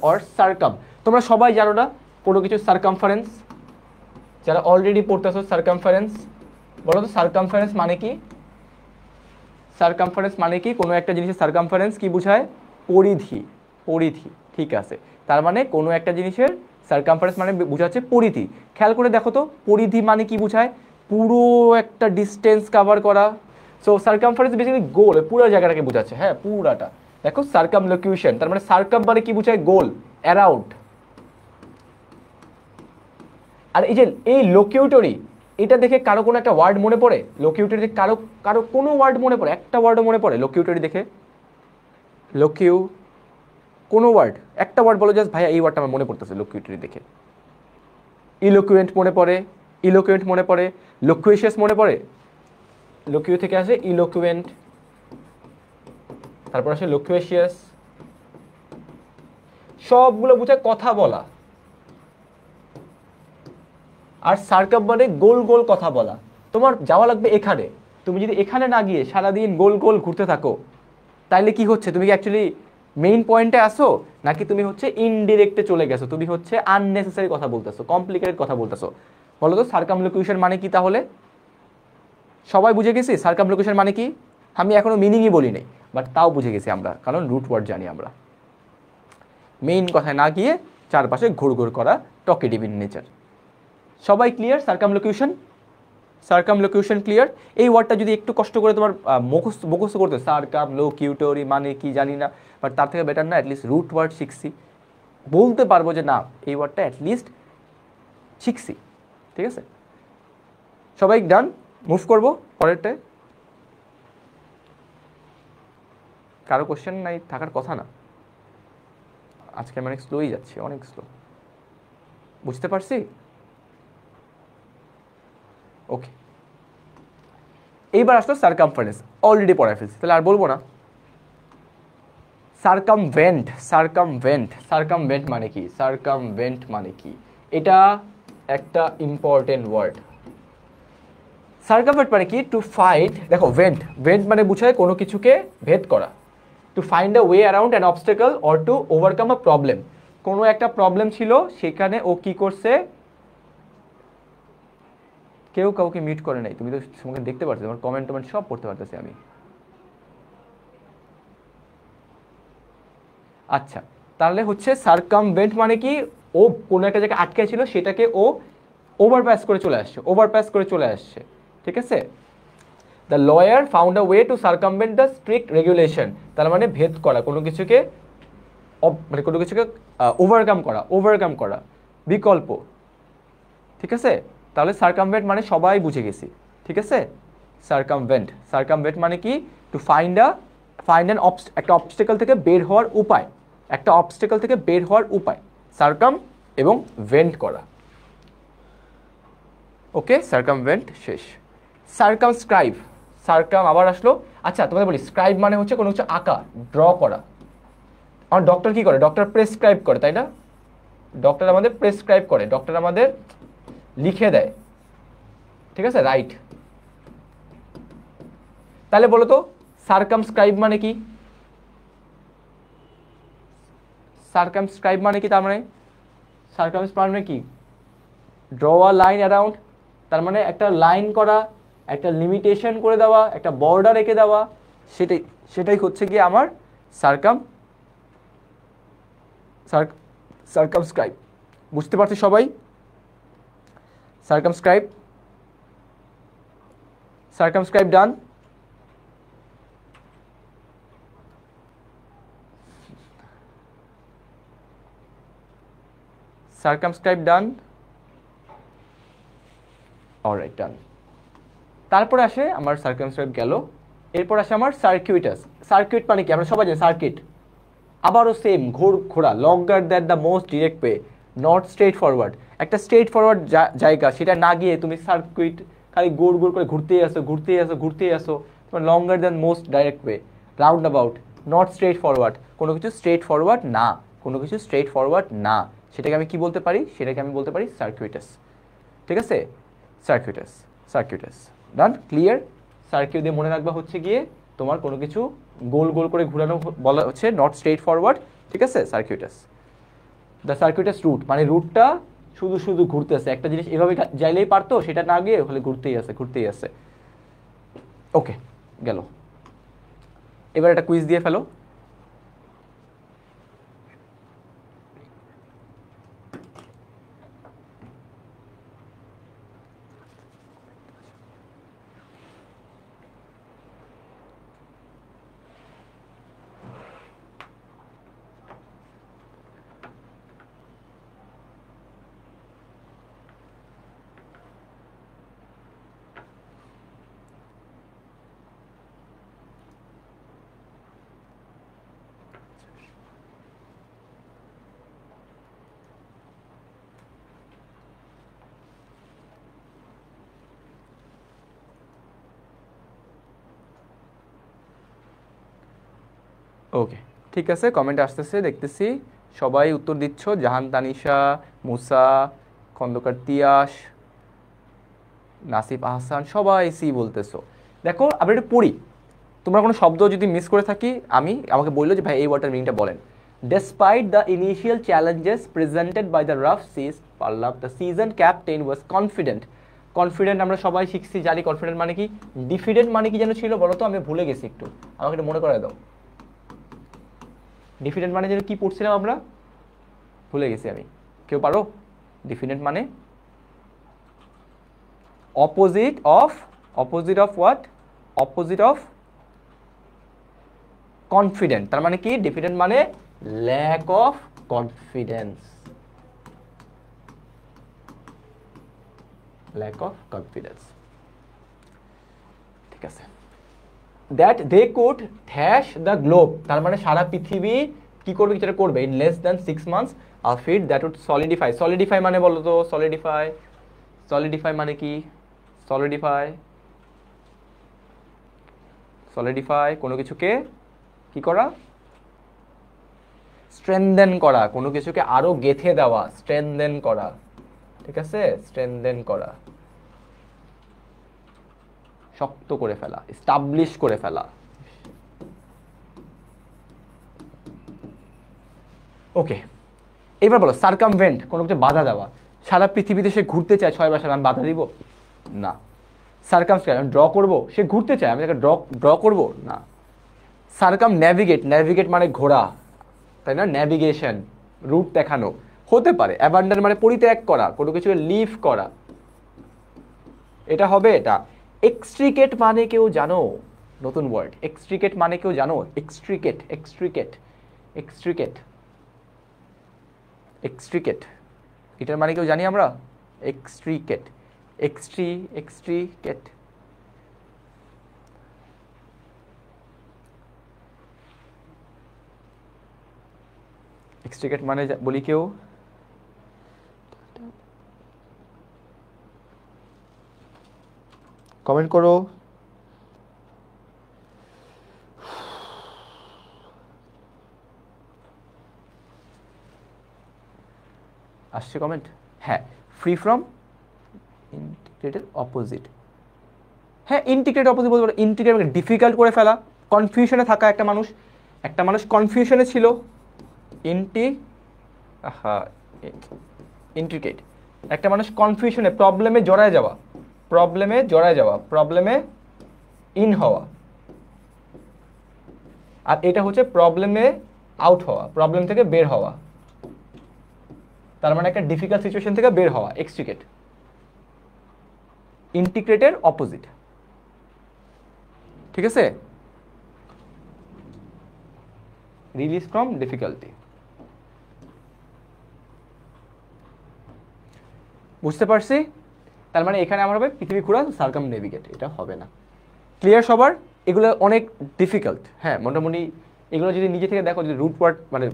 Or circum. তোমরা সবাই জানো না কোনো কিছু সার্কামফারেন্স, যারা অলরেডি পড়তেছো সার্কামফারেন্স, বলো তো সার্কামফারেন্স মানে কি? সার্কামফারেন্স মানে কি? কোনো একটা জিনিসের সার্কামফারেন্স কি বোঝায়? পরিধি। পরিধি, ঠিক আছে। তার মানে কোনো একটা জিনিসের সার্কামফারেন্স মানে বোঝাচ্ছে পরিধি। খেয়াল করে দেখো তো পরিধি মানে কি বোঝায়? পুরো একটা ডিস্টেন্স কভার করা। সো সার্কামফারেন্স বেসিক্যালি গোল, পুরো জায়গাটাকে বোঝাচ্ছে, হ্যাঁ পুরাটা। দেখো সার্কামলোকিউশন, তার মানে সার্কাম মানে কি বোঝায়? গোল, অ্যারাউন্ড। আর এই যে এই লোকিউটরি, এটা দেখে কারো কোনো একটা ওয়ার্ড মনে পড়ে? লোকিউটরি দেখে কারো কারো কোনো ওয়ার্ড মনে পড়ে? একটা ওয়ার্ডও মনে পড়ে লোকিউটরি দেখে? লোকিউ, কোনো ওয়ার্ড, একটা ওয়ার্ড বলো জাস্ট ভাইয়া এই ওয়ার্ডটা আমার মনে পড়তেছে লোকিউটরি দেখে। ইলোকুয়েন্ট মনে পড়ে, ইলোকুয়েন্ট মনে পড়ে, লোকুয়েশিয়াস মনে পড়ে। লোকিউ থেকে আসে ইলোকুয়েন্ট, তারপর আসে লোকুয়েশিয়াস। সবগুলো বোঝায় কথা বলা। আর সার্কাম মানে গোল গোল কথা বলা। তোমার যাওয়া লাগবে এখানে, তুমি যদি এখানে না গিয়ে সারাদিন গোল গোল ঘুরতে থাকো, তাইলে কি হচ্ছে? তুমি কি অ্যাকচুয়ালি মেইন পয়েন্টে আসো, নাকি তুমি হচ্ছে ইনডিরেক্টে চলে গেছো? তুমি হচ্ছে আননেসেসারি কথা বলতেছো, কমপ্লিকেটেড কথা বলতেছো। বলো তো সার্কামলোকিউশন মানে কি তাহলে? সবাই বুঝে গেছি সার্কামলোকিউশন মানে কি? আমি এখনো মিনিংই বলি নাই, বাট তাও বুঝে গেছি আমরা, কারণ রুট ওয়ার্ড জানি আমরা। মেইন কথায় না গিয়ে চারপাশে ঘুর ঘুর করা, টকেটিভ ইন নেচার। সবাই ক্লিয়ার? সার্কামলোকিউশন, সার্কামলোকিউশন ক্লিয়ার? এই ওয়ার্ডটা যদি একটু কষ্ট করে তোমার মুখস্থ করতে, সার্কামলোকিউটরি মানে কি জানি না, বাট তার থেকে বেটার না অ্যাটলিস্ট রুট ওয়ার্ড শিখছি, বলতে পারবো যে না এই ওয়ার্ডটা অ্যাটলিস্ট শিখছি। ঠিক আছে, সবাই ডান? মুভ করবো পরেরটায়। কারো কোশ্চেন নাই থাকার কথা না, আজকে আমি অনেক স্লোই যাচ্ছি, অনেক স্লো, বুঝতে পারছি? ওকে, এইবার আসলো সার্কামফারেন্স, অলরেডি পড়ায় ফেলছি, তাহলে আর বলবো না। সার্কামভেন্ট, সার্কামভেন্ট, সার্কামভেন্ট মানে কি? সার্কামভেন্ট মানে কি? এটা একটা ইম্পর্টেন্ট ওয়ার্ড। সার্কামভেন্ট মানে কি? টু ফাইট, দেখো ভেন্ট, ভেন্ট মানে বুঝায় কোনো কিছুকে ভেদ করা। To find a way around an obstacle or to overcome a problem. কোনো একটা প্রবলেম ছিল, সেখানে ও কি করছে? কেউ কাউকে মিউট করে নাই, তুমি তো তোমাকে দেখতে পাচ্ছ, তোমার কমেন্ট টমেন্ট সব পড়তে পারতেছি আমি। আচ্ছা, তাহলে হচ্ছে সার্কামভেন্ট মানে কি? ও কোনো একটা জায়গায় আটকে ছিল, সেটাকে ও ওভারপাস করে চলে আসছে, ওভারপাস করে চলে আসছে। ঠিক আছে, the lawyer found a way to circumvent the strict regulation. তার মানে ভেদ করা, কোনো কিছুকে মানে কোনো কিছুকে ওভারকাম করা, ওভারকাম করা, বিকল্প। ঠিক আছে, তাহলে সার্কামভেন্ট মানে সবাই বুঝে গেছি। ঠিক আছে, সার্কামভেন্ট, সার্কামভেন্ট মানে কি? টু ফাইন্ড অ্যান একটা অবস্টেকল থেকে বের হওয়ার উপায়, একটা অবস্টেকল থেকে বের হওয়ার উপায়, সার্কাম এবং ভেন্ট করা। ওকে, সার্কামভেন্ট শেষ। সার্কামস্ক্রাইব, সার্কাম আবার আসলো। আচ্ছা তোমাদের বলি, স্ক্রাইব মানে হচ্ছে কোনো কিছু আঁকা, ড্র করা। আমার ডক্টর কি করে? ডক্টর প্রেসক্রাইব করে, তাই না? ডক্টর আমাদের প্রেসক্রাইব করে, ডক্টর আমাদের লিখে দেয়। ঠিক আছে, রাইট। তাহলে বলো তো সার্কামস্ক্রাইব মানে কি? সার্কামস্ক্রাইব মানে কি? তার মানে সার্কামস্ক্রাইব মানে কি? ড্র আ লাইন অ্যারাউন্ড, তার মানে একটা লাইন করা, একটা লিমিটেশন করে দেওয়া, একটা বর্ডার রেখে দেওয়া, সেটাই সেটাই হচ্ছে কি আমার সার্কামস্ক্রাইব। বুঝতে পারছি সবাই? সার্কামস্ক্রাইব, সার্কামস্ক্রাইব ডান। সার্কামস্ক্রাইব ডান, অলরাইট ডান। তারপরে আসে আমার সার্কামস্ক্রাইব গেল, এরপর আসে আমার সার্কিউটাস। সার্কিউট মানে কি? আমরা সবাই জানি সার্কিট। আবারও সেম, ঘোরা, লঙ্গার than the most direct way, not straight forward. একটা স্ট্রেট ফরওয়ার্ড জায়গা, সেটা না গিয়ে তুমি সার্কিট খালি গোড় গোড় করে ঘুরতেই আসো, ঘুরতেই আসো, ঘুরতেই আসো, তোমার লঙ্গার than most direct way, round about, not straight forward. কোনো কিছু স্ট্রেট ফরওয়ার্ড না, কোনো কিছু স্ট্রেট ফরওয়ার্ড না, সেটাকে আমি কি বলতে পারি? সেটাকে আমি বলতে পারি সার্কিউটাস। ঠিক আছে, সার্কিউটাস, সার্কিউটাস ডান, ক্লিয়ার? সার্কিউ দিয়ে মনে রাখবা হচ্ছে গিয়ে তোমার কোনো কিছু গোল গোল করে ঘোরানো বলা হচ্ছে নট স্ট্রেট ফরওয়ার্ড। ঠিক আছে, সার্কিউটাস। দ্য সার্কিউটাস রুট মানে রুটটা শুধু শুধু ঘুরতেছে, একটা জিনিস এভাবে যাইলেই পারতো, সেটা না গিয়ে ওখানে ঘুরতেই আছে। ওকে, গেল। এবার একটা কুইজ দিয়ে ফেলো। ওকে, ঠিক আছে, কমেন্ট আসতেছে, দেখতেছি সবাই উত্তর দিচ্ছ। জাহান, তানিশা, মুসা, খন্দকার তিয়াস, নাসিফ আহসান, সবাই সি বলতেছো। দেখো আমরা একটু পড়ি, তোমরা কোনো শব্দ যদি মিস করে থাকি আমাকে বললো যে ভাই এই ওয়াটার মিনিংটা বলেন। Despite the initial challenges presented by the rough seas পাল্লাভ the season captain was confident. Confident আমরা সবাই শিখছি, জানি কনফিডেন্ট মানে কি। ডিফিডেন্ট মানে কি যেন ছিল বলো তো, আমি ভুলে গেছি একটু, আমাকে একটু মনে করায় দাও। ডিফিডেন্ট মানে যেন কি পড়ছিলাম আমরা, ভুলে গেছি আমি, কেউ পারো? ডিফিডেন্ট মানে opposite of what? Opposite of confident. তার মানে কি? ডিফিডেন্ট মানে lack of confidence, lack of confidence. ঠিক আছে। That they could thrash the globe, তার মানে সারা পৃথিবী কি করবে, যেটা করবে in less than 6 months a feat that would solidify. Solidify মানে বলো তো, সলিডিফাই মানে কি? সলিডিফাই কোনো কিছুকে কি করা? স্ট্রেনদেন করা, কোনো কিছুকে আরো গেঁথে দেওয়া, স্ট্রেনদেন করা। ঠিক আছে, স্ট্রেনদেন করা, শক্ত করে ফেলা, এস্টাবলিশ করে ফেলা। ওকে, এবার বলো সার্কামভেন্ট, কোনো কিছু বাধা দেওয়া। সারা পৃথিবীতে সে ঘুরতে চায় 6 মাস, আমি বাধা দিব না। সার্কামস্ক্রাইব, আমি ড্র করবো, সে ঘুরতে চায়, আমি তাকে ড্র করবো না। সার্কাম ন্যাভিগেট মানে ঘোরা, তাই না? ন্যাভিগেশন, রুট দেখানো হতে পারে। অ্যাবান্ডন মানে পরিত্যাগ করা, কোনো কিছুকে লিভ করা, এটা হবে এটা। এক্সট্রিকেট মানে কেউ জানো? নতুন ওয়ার্ড, এক্সট্রিকেট মানে কেউ জানো? এক্সট্রিকেট এটার মানে কেউ জানি আমরা? এক্সট্রিকেট মানে বলি কেউ? কমেন্ট করো। আসছে কমেন্ট? হ্যাঁ, ফ্রি ফ্রম ইন্টিগ্রেটেড অপোজিট। হ্যাঁ, ইন্টিগ্রেটেড অপোজিট বলতে পারো। ইন্টিগ্রেট মানে ডিফিকাল্ট করে ফেলা, কনফিউশনে থাকা। একটা মানুষ কনফিউশনে ছিল, ইন্টিগ্রেট। একটা মানুষ কনফিউশনে, প্রবলেমে জড়ায় যাওয়া, প্রবলেমে ইন হওয়া। আর এটা হচ্ছে প্রবলেমে আউট হওয়া, প্রবলেম থেকে বের হওয়া। তার মানে একটা ডিফিকাল্ট সিচুয়েশন থেকে বের হওয়া, এক্সট্রিকেট। ইন্টিগ্রেটের অপোজিট। ঠিক আছে, রিলিজ ফ্রম ডিফিকাল্টি। বুঝতে পারছি? তার মানে এখানে আমার হবে পৃথিবী ঘোরা, সার্কাম নেভিগেট, এটা হবে না। ক্লিয়ার সবার? এগুলো অনেক ডিফিকাল্ট। হ্যাঁ, মোটামুটি এগুলো যদি নিজে থেকে দেখো, যদি রুট ওয়ার্ড মানে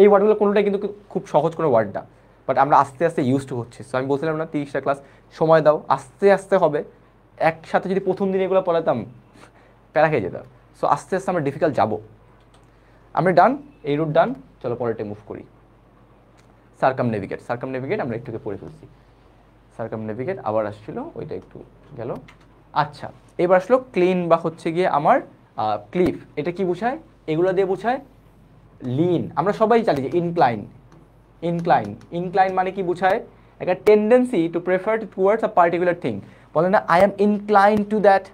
এই ওয়ার্ডগুলো কোনোটাই কিন্তু খুব সহজ কোনো ওয়ার্ড না, বাট আমরা আস্তে আস্তে ইউজ টু হচ্ছে। সো আমি বলছিলাম না 30টা ক্লাস সময় দাও, আস্তে আস্তে হবে। একসাথে যদি প্রথম দিন এগুলো পড়াতাম প্যারা খেয়ে যেতাম। সো আস্তে আস্তে আমরা ডিফিকাল্ট যাবো। আমরা ডান, এই রুট ডান, চলো পরেরটা মুভ করি। সার্কাম নেভিগেট আমরা একটুকে পড়ে ফেলছি। সার্কাম নেভিগেট আবার আসছিল, ওইটা একটু গেল। আচ্ছা, এবার আসলো ক্লিন বা হচ্ছে গিয়ে আমার ক্লিফ। এটা কি বোঝায়? এগুলো দিয়ে বোঝায় লিন। আমরা সবাই জানি যে ইনক্লাইন, ইনক্লাইন, ইনক্লাইন মানে কি বোঝায়? একটা টেন্ডেন্সি টু প্রেফার টুয়ার্ডস আ পার্টিকুলার থিং। বলে না I am incline to that,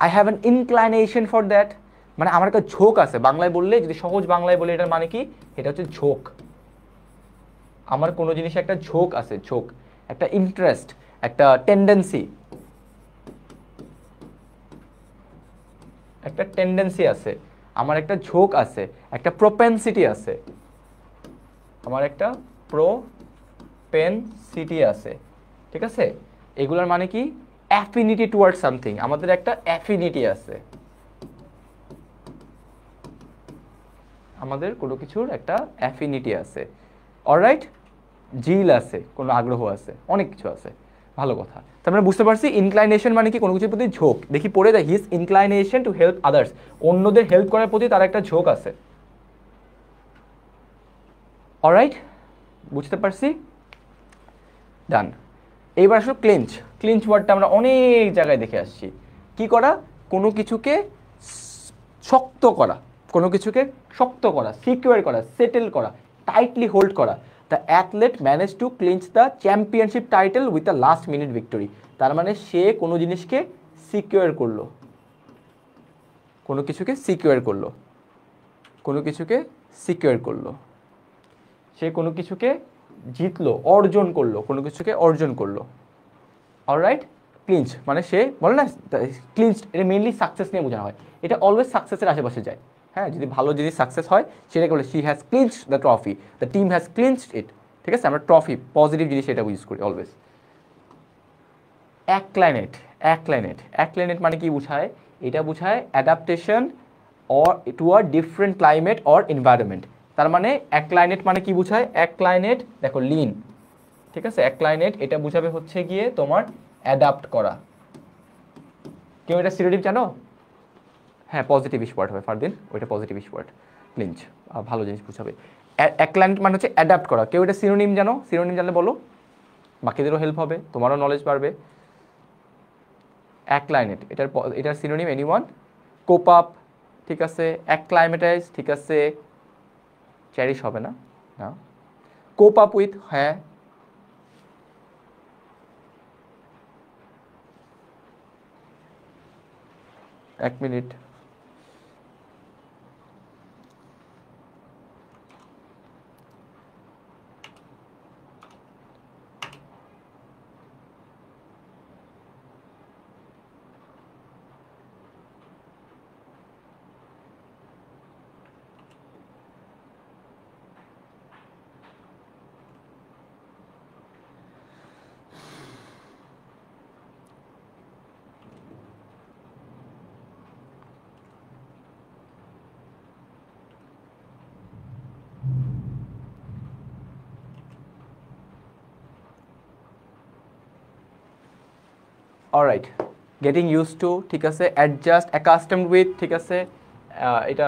I have an inclination for that, মানে আমার একটা ঝোঁক আছে। বাংলায় বললে, যদি সহজ বাংলায় বলে, এটার মানে কি? এটা হচ্ছে ঝোঁক। আমার কোনো জিনিসে একটা ঝোঁক আছে, ঝোঁক, একটা ইন্টারেস্ট, একটা টেন্ডেন্সি, একটা টেন্ডেন্সি আছে, আমার একটা ঝোঁক আছে, একটা প্রোপেনসিটি আছে, আমার একটা প্রোপেনসিটি আছে, ঠিক আছে? এগুলোর মানে কি? অ্যাফিনিটি টুয়ার্ড সামথিং, আমাদের একটা অ্যাফিনিটি আছে, আমাদের কোনো কিছুর একটা অ্যাফিনিটি আছে, অলরাইট? জিল আছে, কোনো আগ্রহ আছে, অনেক কিছু আছে, ভালো কথা। তার মানে বুঝতে পারছি ইনক্লাইনেশন মানে কি? কোনো কিছুর প্রতি ঝোঁক। দেখি পড়ে দেয়, his inclination to help others, অন্যদের হেল্প করার প্রতি তার একটা ঝোঁক আছে, অলরাইট? বুঝতে পারছি, ডান। এইবার আসলে ক্লিঞ্চ, ক্লিঞ্চ ওয়ার্ডটা আমরা অনেক জায়গায় দেখে আসছি। কি করা? কোনো কিছুকে শক্ত করা, কোনো কিছুকে শক্ত করা, সিকিউর করা, সেটেল করা, টাইটলি হোল্ড করা। The athlete manage to clinch the championship title with the last minute victory. তার মানে সে কোনো জিনিসকে সিকিউর করলো, কোনো কিছুকে সিকিউর করলো, কোনো কিছুকে সিকিউর করলো, সে কোনো কিছুকে জিতলো, অর্জন করলো, কোনো কিছুকে অর্জন করলো, অলরাইট? ক্লিঞ্চ মানে সে বলে না, ক্লিঞ্চ, এটা মেইনলি সাকসেস নিয়ে বোঝানো হয়, এটা অলওয়েজ সাকসেসের আশেপাশে যায়। হ্যাঁ, যদি ভালো জিনিস সাকসেস হয় সেটাকে বলে she has clinch the trophy, the team has clinched it, ঠিক আছে? আমরা ট্রফি পজিটিভ জিনিস এটা ইউজ করি অলওয়েজ। অ্যাক্লাইনেট, অ্যাক্লাইনেট, অ্যাক্লাইনেট মানে কি বোঝায়? এটা বোঝায় adaptation or to a different climate or environment. তার মানে অ্যাক্লাইনেট মানে কি বোঝায়? অ্যাক্লাইনেট, দেখো লিন, ঠিক আছে? অ্যাক্লাইনেট এটা বুঝাবে হচ্ছে গিয়ে তোমার অ্যাডাপ্ট করা। কেউ এটা সিনোনিম জানো? হ্যাঁ, পজিটিভিশ ওয়ার্ড হবে ফারদিন, ওইটা পজিটিভিশ ওয়ার্ড, ক্লিঞ্চ, ভালো জিনিস বুঝাবে। অ্যাক্লাইনেট মানে হচ্ছে অ্যাডাপ্ট করা। কেউ এটা সিনোনিম জানো? সিনোনিম জানলে বলো, বাকিদেরও হেল্প হবে, তোমারও নলেজ বাড়বে। অ্যাক্লাইনেট, এটার সিনোনিম এনিওয়ান? কোপ আপ, ঠিক আছে? অ্যাক্লাইমেটাইজ, ঠিক আছে? চ্যারিশ হবে না, না। কোপ আপ উইথ, হ্যাঁ। এক minute, alright. Getting use to, ঠিক আছে? অ্যাডজাস্ট, অ্যাকাস্টমড উইথ, ঠিক আছে? এটা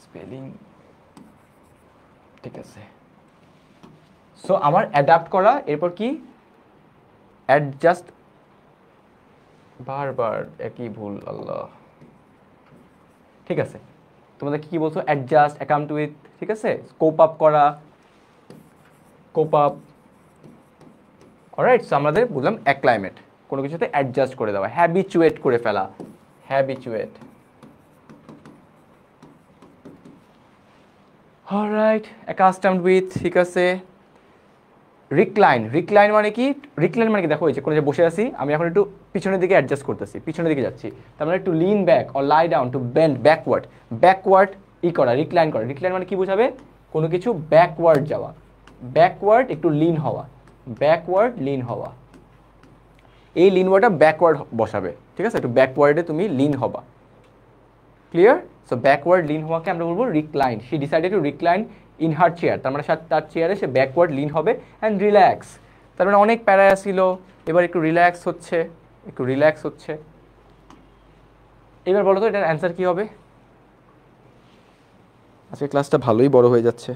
স্পেলিং ঠিক আছে। সো আমার অ্যাডাপ্ট করা, এরপর কি? অ্যাডজাস্ট, বারবার একই ভুল, আল্লাহ। ঠিক আছে, তোমাদের কি বলছো? অ্যাডজাস্ট, অ্যাকাউন্ট উইথ, ঠিক আছে? স্কোপ আপ করা, কোপ আপ, অলরাইট। সো আমাদের বললাম অ্যাক্লাইমেট, কোনো কিছুতে অ্যাডজাস্ট করে দেওয়া, হ্যাবিচুয়েট করে ফেলা, হ্যাবিচুয়েট, অলরাইট। অ্যাকাস্টমড উইথ, ঠিক আছে? রিক্লাইন, রিক্লাইন মানে কি? রিক্লাইন মানে কি? দেখো, এই যে কোনো যে বসে আছি আমি, এখন একটু পিছনের দিকে অ্যাডজাস্ট করতেছি, পিছনের দিকে যাচ্ছি, তার মানে একটু lean back or lie down, to bend backward, backward ই করা, রিক্লাইন করা। রিক্লাইন মানে কি বোঝাবে? কোনো কিছু ব্যাকওয়ার্ড যাওয়া, ব্যাকওয়ার্ড একটু লিন হওয়া, ব্যাকওয়ার্ড লিন হওয়া। এই লিন ওয়ার্ডটা ব্যাকওয়ার্ড বসাবে, ঠিক আছে? একটু ব্যাকওয়ার্ডে তুমি লিন হবা, ক্লিয়ার? সো ব্যাকওয়ার্ড লিন হওয়াকে আমরা বলবো recline. She decided to recline in her chair, তার মানে তার চেয়ারে সে ব্যাকওয়ার্ড লিন হবে অ্যান্ড রিল্যাক্স। তার মানে অনেক প্যারায় ছিল, এবার একটু রিল্যাক্স হচ্ছে, একটু রিল্যাক্স হচ্ছে। এবার বলো তো এটার অ্যান্সার কী হবে? আজকে ক্লাসটা ভালোই বড় হয়ে যাচ্ছে।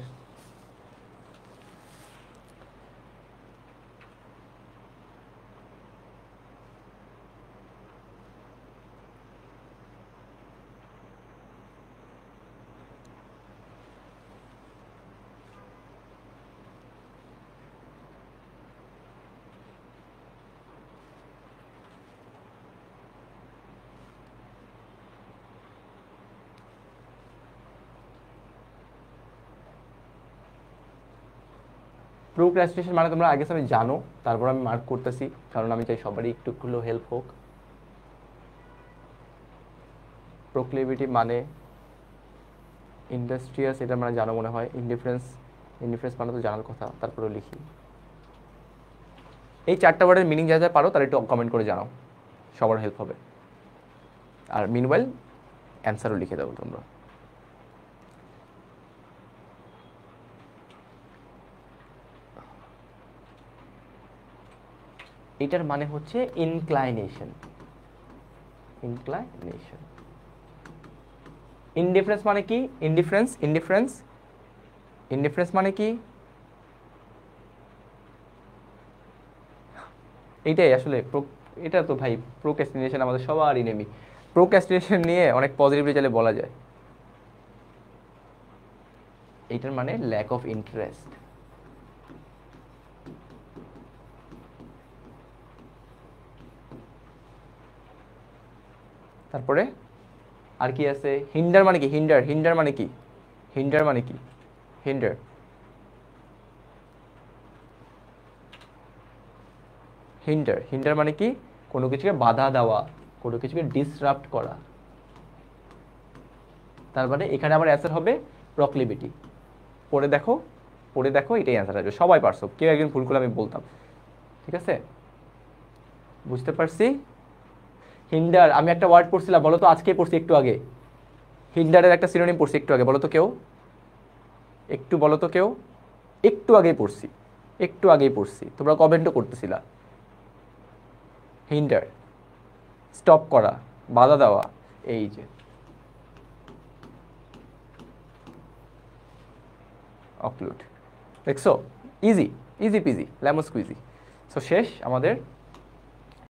প্রোক্রাস্টিনেশন মানে তোমরা আগে আমি জানো, তারপর আমি মার্ক করতেছি, কারণ আমি চাই সবারই একটু হলেও হেল্প হোক। প্রোক্লিভিটি মানে ইন্ডাস্ট্রিয়াস, এটা মানে জানো মনে হয়। ইনডিফারেন্স, ইনডিফারেন্স মানে তো জানার কথা, তারপরেও লিখি। এই 4টা ওয়ার্ডের মিনিং যা যা পারো তারা একটু কমেন্ট করে জানাও, সবার হেল্প হবে। আর মিনওয়াইল অ্যান্সারও লিখে দাও তোমরা। এটার মানে হচ্ছে ইনক্লাইনেশন, ইনক্লাইনেশন। ইনডিফারেন্স মানে কি? ইনডিফারেন্স, ইনডিফারেন্স, ইনডিফারেন্স মানে কি? এইটাই আসলে এটা তো ভাই প্রোক্রাস্টিনেশন আমাদের সবার ইনেমি। প্রোক্রাস্টিনেশন নিয়ে অনেক পজিটিভলি চাইলে বলা যায়। এইটার মানে ল্যাক অফ ইন্টারেস্ট। তারপরে আর কি আছে? হিন্ডার মানে কি? হিন্ডার, হিন্ডার মানে কি? হিন্ডার মানে কি? হিন্ডার, হিন্ডার, হিন্ডার মানে কি? কোনো কিছুকে বাধা দেওয়া, কোনো কিছুকে ডিসরাপ্ট করা। তার মানে এখানে আমার অ্যান্সার হবে প্রক্লিভিটি। পড়ে দেখো, পড়ে দেখো, এটাই অ্যান্সার আসবে। সবাই পারছো, কেউ একজন ভুল করে আমি বলতাম। ঠিক আছে, বুঝতে পারছি। হিন্ডার, আমি একটা ওয়ার্ড পড়ছিলাম, বলো তো, আজকে পড়ছি একটু আগে। হিন্ডারের একটা সিনোনিম পড়ছি একটু আগে, বলো তো কেউ, একটু বলো তো কেউ। একটু আগেই পড়ছি, একটু আগেই পড়ছি, তোমরা কমেন্টও করতেছিলা। হিন্ডার, স্টপ করা, বাধা দেওয়া। এই যে অক্লুড, দেখছো? Easy, easy PG, lemon squeegee. So শেষ আমাদের